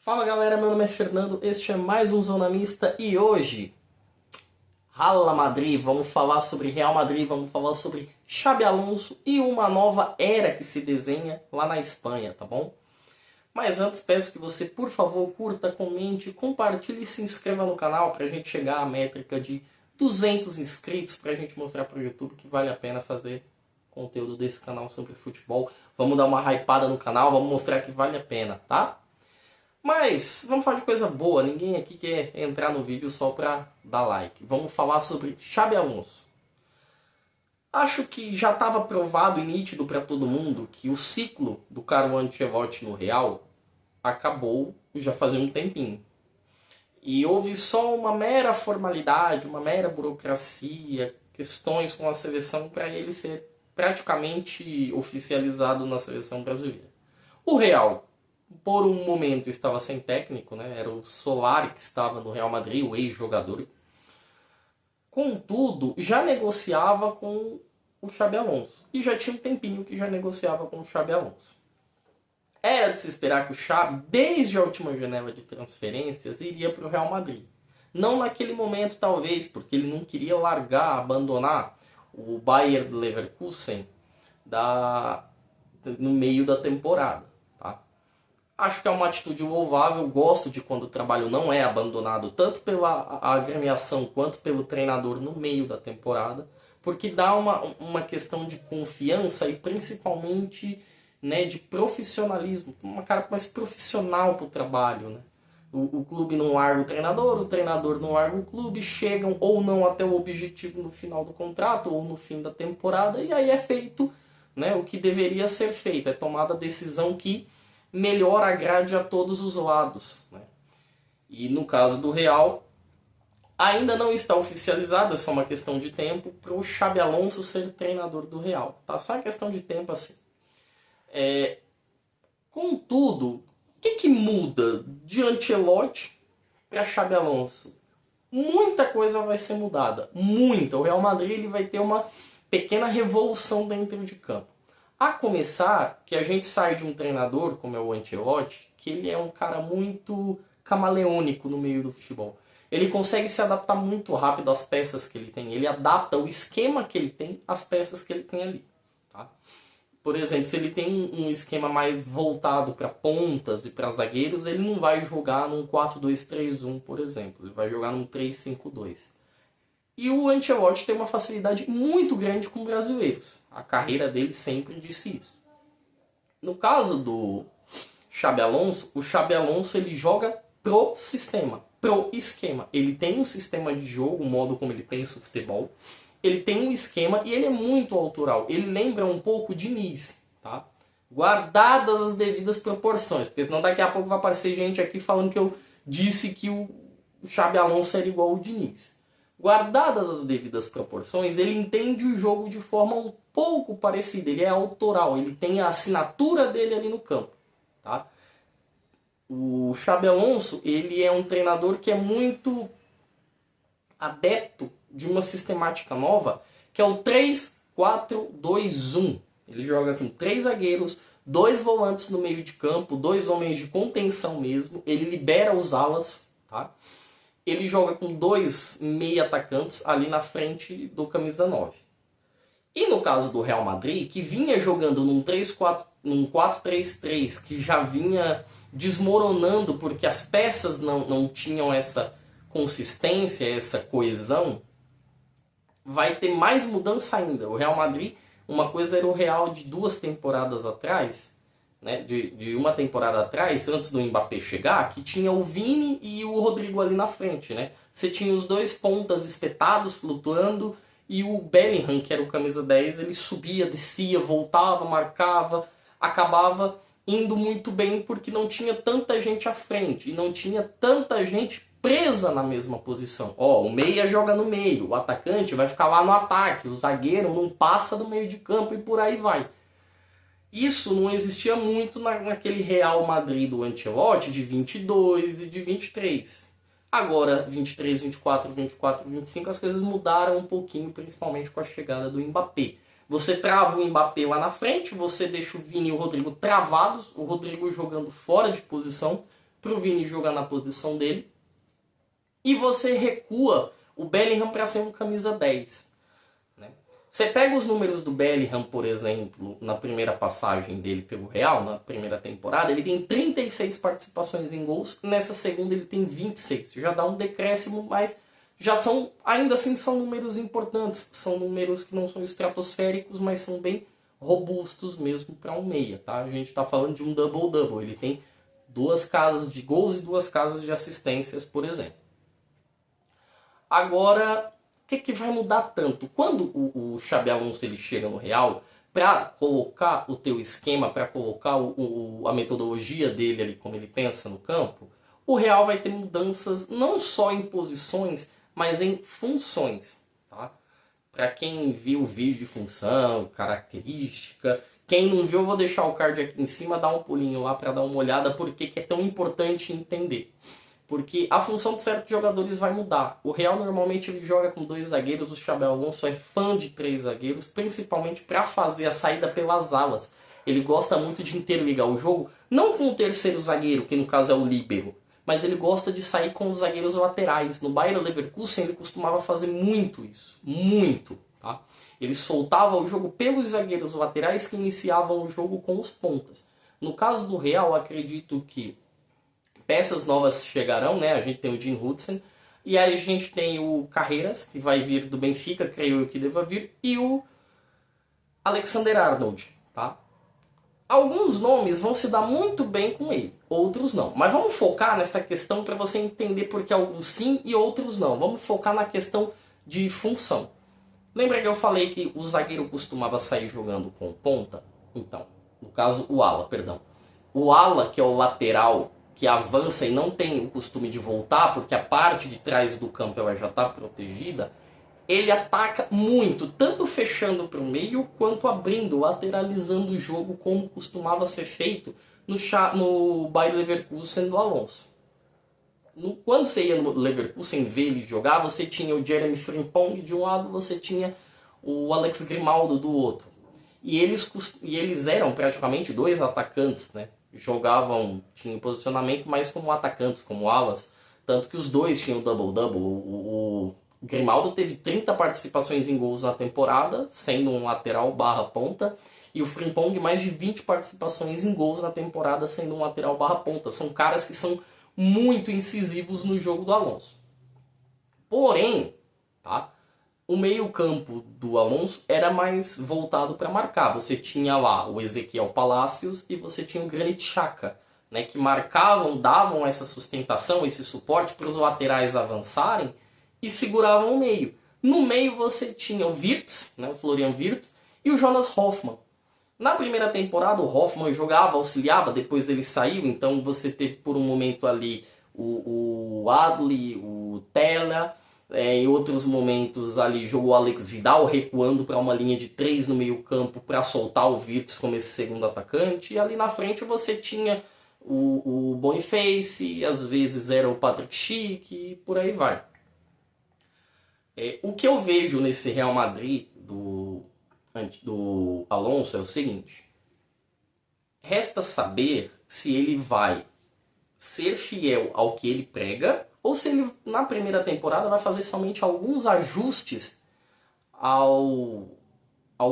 Fala galera, meu nome é Fernando, este é mais um Zona Mista e hoje, Rala Madrid, vamos falar sobre Real Madrid, vamos falar sobre Xabi Alonso e uma nova era que se desenha lá na Espanha, tá bom? Mas antes peço que você, por favor, curta, comente, compartilhe e se inscreva no canal para a gente chegar à métrica de 200 inscritos, para a gente mostrar para o YouTube que vale a pena fazer conteúdo desse canal sobre futebol. Vamos dar uma hypada no canal, vamos mostrar que vale a pena, tá? Mas vamos falar de coisa boa, ninguém aqui quer entrar no vídeo só para dar like. Vamos falar sobre Xabi Alonso. Acho que já estava provado e nítido para todo mundo que o ciclo do Carlo Ancelotti no Real acabou já fazia um tempinho. E houve só uma mera formalidade, uma mera burocracia, questões com a seleção para ele ser praticamente oficializado na seleção brasileira. O Real, por um momento, estava sem técnico, né? Era o Solari que estava no Real Madrid, o ex-jogador. Contudo, já negociava com o Xabi Alonso. E já tinha um tempinho que já negociava com o Xabi Alonso. Era de se esperar que o Xabi, desde a última janela de transferências, iria para o Real Madrid. Não naquele momento, talvez, porque ele não queria largar, abandonar o Bayer Leverkusen no meio da temporada. Acho que é uma atitude louvável, gosto de quando o trabalho não é abandonado, tanto pela agremiação quanto pelo treinador no meio da temporada, porque dá uma questão de confiança e principalmente, né, de profissionalismo, uma cara mais profissional para o trabalho. Né? O clube não larga o treinador não larga o clube, chegam ou não até o objetivo no final do contrato ou no fim da temporada, e aí é feito, né, o que deveria ser feito, é tomada a decisão que melhor agrade a todos os lados. Né? E no caso do Real, ainda não está oficializado, é só uma questão de tempo, para o Xabi Alonso ser treinador do Real. Tá? Só uma questão de tempo assim. Contudo, o que muda de Ancelotti para Xabi Alonso? Muita coisa vai ser mudada. Muita. O Real Madrid ele vai ter uma pequena revolução dentro de campo. A começar, que a gente sai de um treinador, como é o Ancelotti, que ele é um cara muito camaleônico no meio do futebol. Ele consegue se adaptar muito rápido às peças que ele tem. Ele adapta o esquema que ele tem às peças que ele tem ali. Tá? Por exemplo, se ele tem um esquema mais voltado para pontas e para zagueiros, ele não vai jogar num 4-2-3-1, por exemplo. Ele vai jogar num 3-5-2. E o Ancelotti tem uma facilidade muito grande com brasileiros. A carreira dele sempre disse isso. No caso do Xabi Alonso, o Xabi Alonso ele joga pro sistema, pro esquema. Ele tem um sistema de jogo, um modo como ele pensa o futebol. Ele tem um esquema e ele é muito autoral. Ele lembra um pouco de Diniz, tá? Guardadas as devidas proporções, porque senão daqui a pouco vai aparecer gente aqui falando que eu disse que o Xabi Alonso era igual ao Diniz. Guardadas as devidas proporções, ele entende o jogo de forma um pouco parecida. Ele é autoral, ele tem a assinatura dele ali no campo. Tá? O Xabi Alonso ele é um treinador que é muito adepto de uma sistemática nova, que é o 3-4-2-1. Ele joga com 3 zagueiros, 2 volantes no meio de campo, 2 homens de contenção mesmo. Ele libera os alas, tá? Ele joga com 2 meia atacantes ali na frente do camisa 9. E no caso do Real Madrid, que vinha jogando num 4-3-3, que já vinha desmoronando porque as peças não tinham essa consistência, essa coesão, vai ter mais mudança ainda. O Real Madrid, uma coisa era o Real de 2 temporadas atrás, né, de uma temporada atrás, antes do Mbappé chegar, que tinha o Vini e o Rodrigo ali na frente. Né? Você tinha os 2 pontas espetados, flutuando, e o Bellingham, que era o camisa 10, ele subia, descia, voltava, marcava, acabava indo muito bem porque não tinha tanta gente à frente, e não tinha tanta gente presa na mesma posição. O meia joga no meio, o atacante vai ficar lá no ataque, o zagueiro não passa do meio de campo e por aí vai. Isso não existia muito naquele Real Madrid do Ancelotti de 22 e de 23. Agora, 23, 24, 24, 25, as coisas mudaram um pouquinho, principalmente com a chegada do Mbappé. Você trava o Mbappé lá na frente, você deixa o Vini e o Rodrigo travados, o Rodrigo jogando fora de posição, para o Vini jogar na posição dele. E você recua o Bellingham para ser um camisa 10. Né? Você pega os números do Bellingham, por exemplo, na primeira passagem dele pelo Real, na primeira temporada, ele tem 36 participações em gols, nessa segunda ele tem 26. Já dá um decréscimo, mas já são, ainda assim são números importantes. São números que não são estratosféricos, mas são bem robustos mesmo para um meia. Tá? A gente está falando de um double-double. Ele tem 2 casas de gols e 2 casas de assistências, por exemplo. Agora, o que vai mudar tanto? Quando o Xabi Alonso ele chega no Real, para colocar o teu esquema, para colocar a metodologia dele ali, como ele pensa no campo, o Real vai ter mudanças não só em posições, mas em funções. Tá? Para quem viu o vídeo de função, característica, quem não viu, eu vou deixar o card aqui em cima, dá um pulinho lá para dar uma olhada, porque que é tão importante entender. Porque a função de certos jogadores vai mudar. O Real normalmente ele joga com 2 zagueiros, o Xabi Alonso é fã de 3 zagueiros, principalmente para fazer a saída pelas alas. Ele gosta muito de interligar o jogo, não com o terceiro zagueiro, que no caso é o líbero, mas ele gosta de sair com os zagueiros laterais. No Bayer Leverkusen ele costumava fazer muito isso, muito. Tá? Ele soltava o jogo pelos zagueiros laterais que iniciavam o jogo com os pontas. No caso do Real, acredito que peças novas chegarão, né? A gente tem o Dean Hudson, e aí a gente tem o Carreiras, que vai vir do Benfica, creio eu que deva vir, e o Alexander-Arnold, tá? Alguns nomes vão se dar muito bem com ele, outros não. Mas vamos focar nessa questão para você entender por que alguns sim e outros não. Vamos focar na questão de função. Lembra que eu falei que o zagueiro costumava sair jogando com ponta? Então, no caso, o ala, perdão. O ala, que é o lateral, que avança e não tem o costume de voltar, porque a parte de trás do campo ela já está protegida, ele ataca muito, tanto fechando para o meio, quanto abrindo, lateralizando o jogo, como costumava ser feito no Bayer Leverkusen do Alonso. Quando você ia no Leverkusen ver ele jogar, você tinha o Jeremy Frimpong de um lado, você tinha o Alex Grimaldo do outro. E eles eram praticamente 2 atacantes, né? Tinham posicionamento mais como atacantes, como alas, tanto que os dois tinham double-double. O Grimaldo teve 30 participações em gols na temporada, sendo um lateral barra ponta, e o Frimpong mais de 20 participações em gols na temporada, sendo um lateral barra ponta. São caras que são muito incisivos no jogo do Alonso. Porém, tá? O meio-campo do Alonso era mais voltado para marcar. Você tinha lá o Ezequiel Palacios e você tinha o Granit Xhaka, né, que marcavam, davam essa sustentação, esse suporte para os laterais avançarem e seguravam o meio. No meio você tinha o Wirtz, né, o Florian Wirtz, e o Jonas Hoffmann. Na primeira temporada o Hoffmann jogava, auxiliava, depois ele saiu, então você teve por um momento ali o Adli, o Tella. Em outros momentos ali jogou o Alex Vidal recuando para uma linha de 3 no meio campo para soltar o Wirtz como esse segundo atacante. E ali na frente você tinha o Boniface, às vezes era o Patrick Schick e por aí vai. O que eu vejo nesse Real Madrid do Alonso é o seguinte. Resta saber se ele vai ser fiel ao que ele prega ou se ele, na primeira temporada, vai fazer somente alguns ajustes ao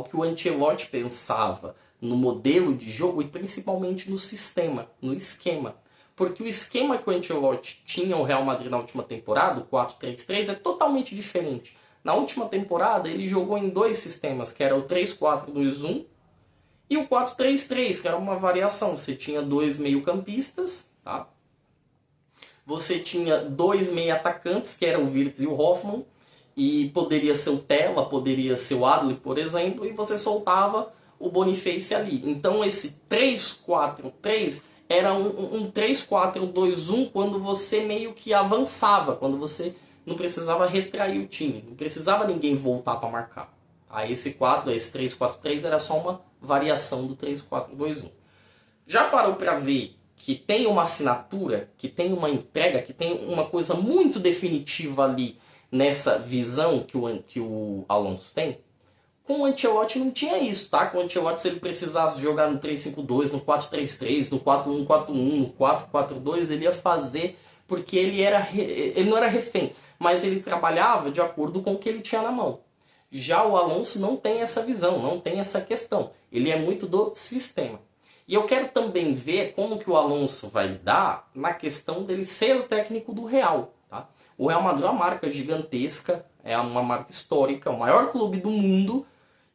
que o Ancelotti pensava no modelo de jogo e principalmente no sistema, no esquema. Porque o esquema que o Ancelotti tinha o Real Madrid na última temporada, o 4-3-3, é totalmente diferente. Na última temporada ele jogou em 2 sistemas, que era o 3-4-2-1 e o 4-3-3, que era uma variação. Você tinha 2 meio-campistas, tá? Você tinha 2 meio-atacantes, que eram o Wirtz e o Hoffmann, e poderia ser o Tella, poderia ser o Adli, por exemplo, e você soltava o Boniface ali. Então esse 3-4-3 era um 3-4-2-1 quando você meio que avançava, quando você não precisava retrair o time, não precisava ninguém voltar para marcar. Aí esse 3-4-3 era só uma variação do 3-4-2-1. Já parou para ver que tem uma assinatura, que tem uma entrega, que tem uma coisa muito definitiva ali nessa visão que o Alonso tem? Com o Ancelotti não tinha isso, tá? Com o Ancelotti, se ele precisasse jogar no 3-5-2, no 4-3-3, no 4-1-4-1, no 4-4-2, ele ia fazer, porque ele não era refém, mas ele trabalhava de acordo com o que ele tinha na mão. Já o Alonso não tem essa visão, não tem essa questão. Ele é muito do sistema. E eu quero também ver como que o Alonso vai lidar na questão dele ser o técnico do Real. Tá? O Real Madrid é uma marca gigantesca, é uma marca histórica, o maior clube do mundo.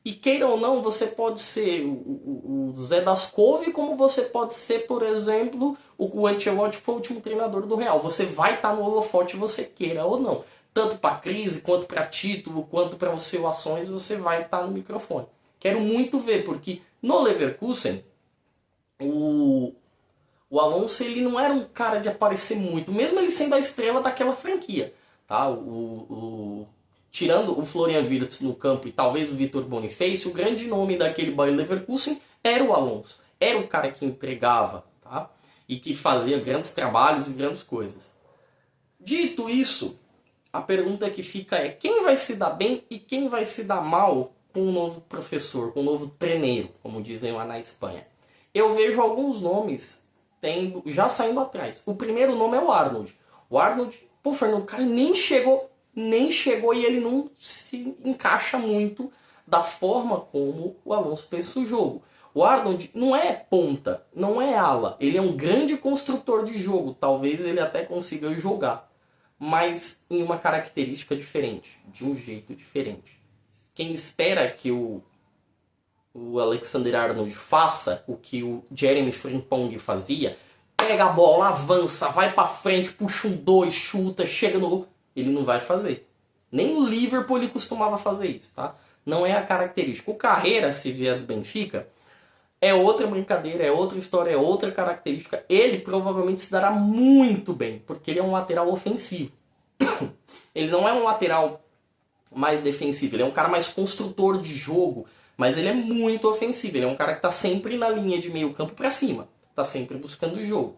E queira ou não, você pode ser o Zé das Couve, como você pode ser, por exemplo, o Ancelotti, que foi o último treinador do Real. Você vai estar no holofote, você queira ou não. Tanto para crise, quanto para título, quanto para oscilações, você vai estar no microfone. Quero muito ver, porque no Leverkusen, o Alonso ele não era um cara de aparecer muito, mesmo ele sendo a estrela daquela franquia. Tá? Tirando o Florian Wirtz no campo e talvez o Vitor Boniface, o grande nome daquele Bayer Leverkusen era o Alonso. Era o cara que entregava, tá? E que fazia grandes trabalhos e grandes coisas. Dito isso, a pergunta que fica é: quem vai se dar bem e quem vai se dar mal com o novo professor, com o novo treneiro, como dizem lá na Espanha? Eu vejo alguns nomes já saindo atrás. O primeiro nome é o Arnold. O Arnold, pô, Fernando, o cara nem chegou e ele não se encaixa muito da forma como o Alonso pensa o jogo. O Arnold não é ponta, não é ala. Ele é um grande construtor de jogo. Talvez ele até consiga jogar, mas em uma característica diferente, de um jeito diferente. Quem espera que o Alexander-Arnold faça o que o Jeremy Frimpong fazia, pega a bola, avança, vai pra frente, puxa um 2, chuta, chega no gol, ele não vai fazer. Nem o Liverpool ele costumava fazer isso, tá? Não é a característica. O Carreira, se vier do Benfica, é outra brincadeira, é outra história, é outra característica. Ele provavelmente se dará muito bem, porque ele é um lateral ofensivo. Ele não é um lateral mais defensivo, ele é um cara mais construtor de jogo, mas ele é muito ofensivo. Ele é um cara que está sempre na linha de meio campo para cima, está sempre buscando o jogo.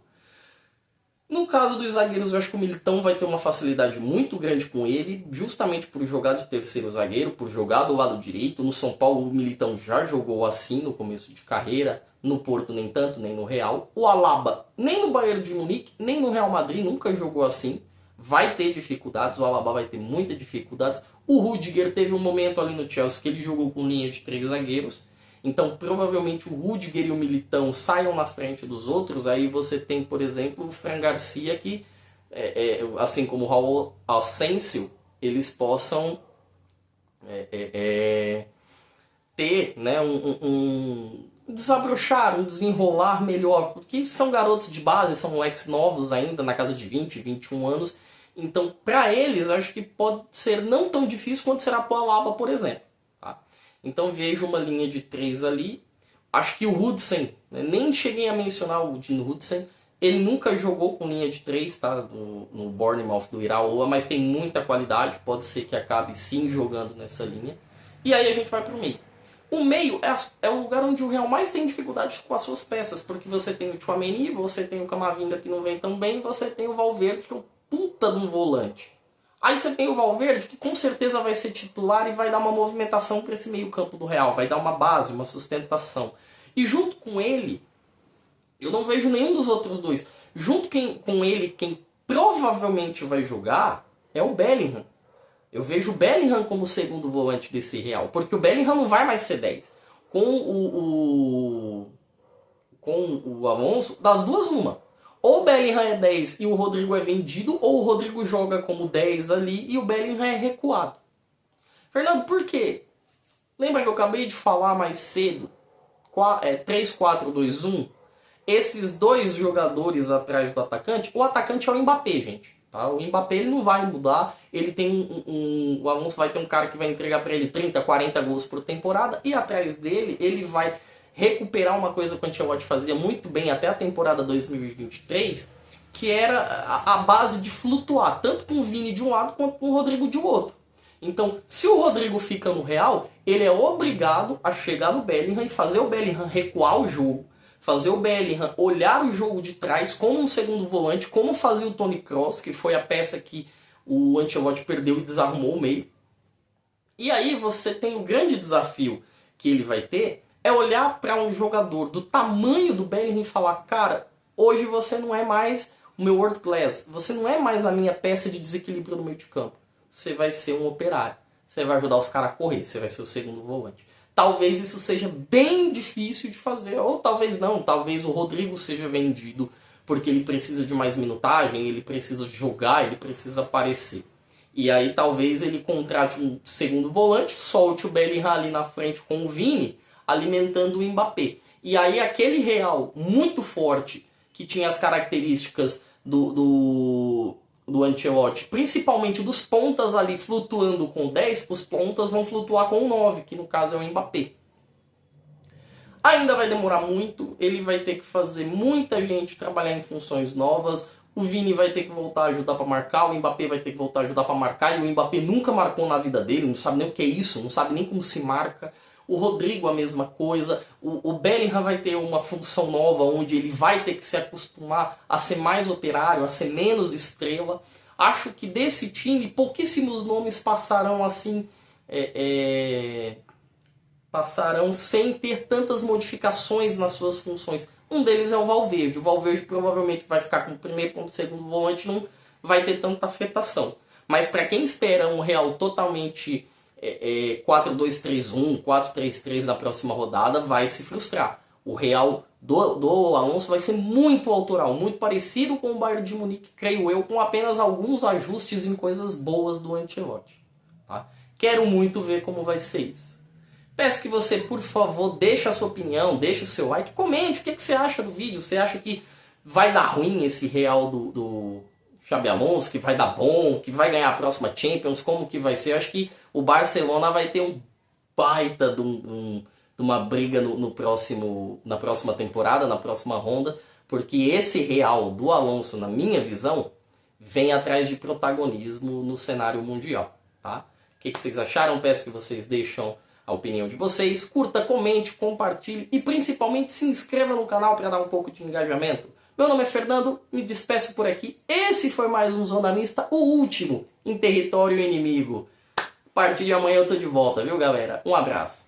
No caso dos zagueiros, eu acho que o Militão vai ter uma facilidade muito grande com ele, justamente por jogar de terceiro zagueiro, por jogar do lado direito. No São Paulo, o Militão já jogou assim no começo de carreira, no Porto nem tanto, nem no Real. O Alaba, nem no Bayern de Munique, nem no Real Madrid, nunca jogou assim. Vai ter dificuldades, o Alaba vai ter muitas dificuldades. O Rudiger teve um momento ali no Chelsea que ele jogou com linha de 3 zagueiros. Então, provavelmente, o Rudiger e o Militão saiam na frente dos outros. Aí você tem, por exemplo, o Fran Garcia, que, assim como o Raul Asensio, eles possam ter, né, um desabrochar, um desenrolar melhor. Porque são garotos de base, são moleques novos ainda, na casa de 20, 21 anos. Então, para eles, acho que pode ser não tão difícil quanto será para o Alaba, por exemplo. Tá? Então, vejo uma linha de 3 ali. Acho que o Hudson, né, nem cheguei a mencionar o Dean Hudson, ele nunca jogou com linha de 3, tá? no Bournemouth do Iraola, mas tem muita qualidade, pode ser que acabe sim jogando nessa linha. E aí a gente vai para o meio. O meio é o lugar onde o Real mais tem dificuldades com as suas peças, porque você tem o Tchouaméni, você tem o Camavinga que não vem tão bem, você tem o Valverde, que é um puta de um volante. Aí você tem o Valverde, que com certeza vai ser titular e vai dar uma movimentação para esse meio campo do Real, vai dar uma base, uma sustentação. E junto com ele, eu não vejo nenhum dos outros dois. Junto com ele, quem provavelmente vai jogar é o Bellingham. Eu vejo o Bellingham como segundo volante desse Real, porque o Bellingham não vai mais ser 10. Com o Alonso, das duas uma. Ou o Bellingham é 10 e o Rodrigo é vendido, ou o Rodrigo joga como 10 ali e o Bellingham é recuado. Fernando, por quê? Lembra que eu acabei de falar mais cedo? 3-4-2-1? Esses dois jogadores atrás do atacante, o atacante é o Mbappé, gente. Tá? O Mbappé ele não vai mudar, ele tem o Alonso vai ter um cara que vai entregar para ele 30, 40 gols por temporada, e atrás dele ele vai recuperar uma coisa que o Ancelotti fazia muito bem até a temporada 2023, que era a base de flutuar, tanto com o Vini de um lado quanto com o Rodrigo de outro. Então, se o Rodrigo fica no Real, ele é obrigado a chegar no Bellingham e fazer o Bellingham recuar o jogo, fazer o Bellingham olhar o jogo de trás como um segundo volante, como fazia o Toni Kroos, que foi a peça que o Ancelotti perdeu e desarrumou o meio. E aí você tem o grande desafio que ele vai ter, é olhar para um jogador do tamanho do Bellingham e falar, cara, hoje você não é mais o meu world class, você não é mais a minha peça de desequilíbrio no meio de campo. Você vai ser um operário, você vai ajudar os caras a correr, você vai ser o segundo volante. Talvez isso seja bem difícil de fazer, ou talvez não, talvez o Rodrigo seja vendido porque ele precisa de mais minutagem, ele precisa jogar, ele precisa aparecer. E aí talvez ele contrate um segundo volante, solte o Bellingham ali na frente com o Vini, alimentando o Mbappé. E aí aquele Real muito forte, que tinha as características do Ancelotti, principalmente dos pontas ali flutuando com 10, os pontas vão flutuar com 9, que no caso é o Mbappé. Ainda vai demorar muito, ele vai ter que fazer muita gente trabalhar em funções novas, o Vini vai ter que voltar a ajudar para marcar, o Mbappé vai ter que voltar a ajudar para marcar, e o Mbappé nunca marcou na vida dele, não sabe nem o que é isso, não sabe nem como se marca. O Rodrigo a mesma coisa, o Bellingham vai ter uma função nova, onde ele vai ter que se acostumar a ser mais operário, a ser menos estrela. Acho que desse time, pouquíssimos nomes passarão assim... passarão sem ter tantas modificações nas suas funções. Um deles é o Valverde. O Valverde provavelmente vai ficar com o primeiro, com o segundo volante, não vai ter tanta afetação. Mas para quem espera um Real totalmente 4-2-3-1, 4-3-3 na próxima rodada, vai se frustrar. O Real do Alonso vai ser muito autoral, muito parecido com o Bayern de Munique, creio eu, com apenas alguns ajustes em coisas boas do Ancelotti. Tá? Quero muito ver como vai ser isso. Peço que você, por favor, deixe a sua opinião, deixe o seu like, comente o que você acha do vídeo. Você acha que vai dar ruim esse Real do Xabi Alonso, que vai dar bom, que vai ganhar a próxima Champions, como que vai ser? Eu acho que o Barcelona vai ter um baita de uma briga na próxima temporada, na próxima ronda, porque esse Real do Alonso, na minha visão, vem atrás de protagonismo no cenário mundial. Tá? O que vocês acharam? Peço que vocês deixem a opinião de vocês, curta, comente, compartilhe e principalmente se inscreva no canal para dar um pouco de engajamento. Meu nome é Fernando, me despeço por aqui. Esse foi mais um Zona Mista, o último em território inimigo. A partir de amanhã eu tô de volta, viu galera? Um abraço.